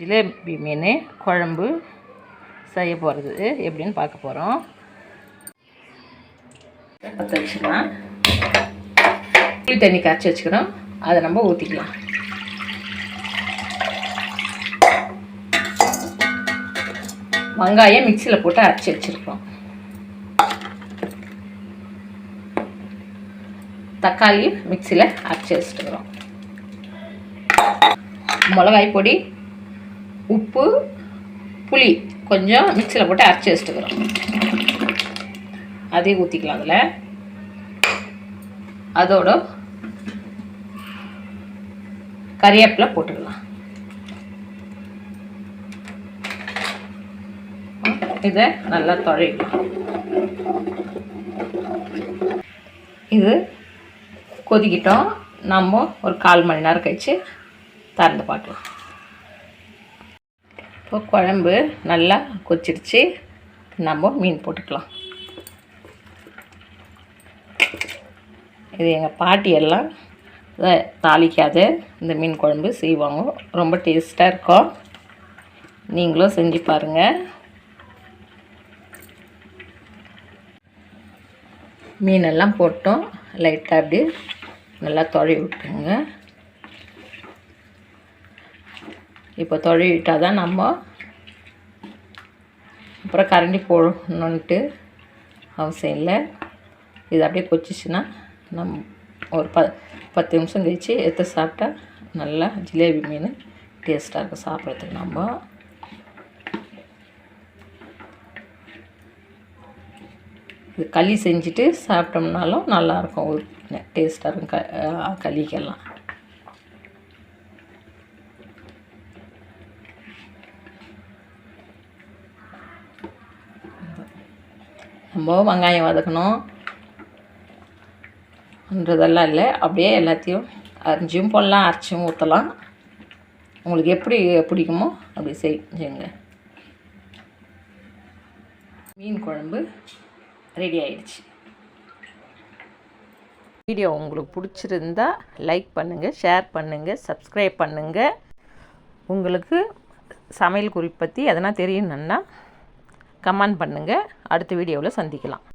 ஜிலேபி மீன் குழம்பு செய்ய போகிறது எப்படின்னு பார்க்க போகிறோம். பற்ற வச்சுக்கலாம். புளி தண்ணி கரைச்சி வச்சுக்கணும். அதை நம்ம ஊற்றிக்கலாம். வெங்காயம் மிக்சியில் போட்டு அரைச்சி வச்சுருக்கோம். தக்காளி மிக்சியில் அரைச்சி வச்சுட்டுக்கிறோம். மிளகாய் பொடி, உப்பு, புளி கொஞ்சம் மிக்சியில் போட்டு அரைச்சி வச்சுட்டுக்கிறோம். அதையும் ஊற்றிக்கலாம். அதில் அதோட கறிவேப்பிலை போட்டுக்கலாம். இதை நல்லா துவைக்கலாம். இது கொதிக்கிட்டோம். நம்ம ஒரு 1/4 மணி நேரம் கழித்து திறந்து பார்க்கலாம். இப்போ குழம்பு நல்லா கொதிச்சிடுச்சு. நம்ம மீன் போட்டுக்கலாம். இது எங்கள் பாட்டியெல்லாம் தாளிக்காத இந்த மீன் குழம்பு செய்வாங்க. ரொம்ப டேஸ்ட்டாக இருக்கும். நீங்களும் செஞ்சு பாருங்கள். மீனெல்லாம் போட்டோம். லைட்டாக அப்படி நல்லா தொழி விட்டுருங்க. இப்போ தொழி விட்டால் தான் நம்ம அப்புறம் கரண்டி போடணுன்ட்டு அவசியம் இல்லை. இது அப்படியே கொச்சிச்சுன்னா நம்ம ஒரு 10 நிமிஷம் கழிச்சு எடுத்து சாப்பிட்டா நல்லா ஜிலேபி மீன் டேஸ்ட்டாக இருக்கும் சாப்பிட்றதுக்கு. நம்ம இது களி செஞ்சுட்டு சாப்பிட்டோம்னாலும் நல்லாயிருக்கும். ஒரு டேஸ்ட்டாக இருக்கும் களிக்கெல்லாம். நம்ம வெங்காயம் வதக்கணும்ன்றதெல்லாம் இல்லை. அப்படியே எல்லாத்தையும் அரிஞ்சும் போடலாம், அரைச்சும் ஊற்றலாம். உங்களுக்கு எப்படி பிடிக்குமோ அப்படி செஞ்சுங்க. மீன் குழம்பு ரெடி ஆயிடுச்சு. வீடியோ உங்களுக்கு பிடிச்சிருந்தா லைக் பண்ணுங்கள், ஷேர் பண்ணுங்கள், சப்ஸ்கிரைப் பண்ணுங்கள். உங்களுக்கு சமையல் குறிப்பு பற்றி எதனா தெரியணுன்னா கமெண்ட் பண்ணுங்கள். அடுத்த வீடியோவில் சந்திக்கலாம்.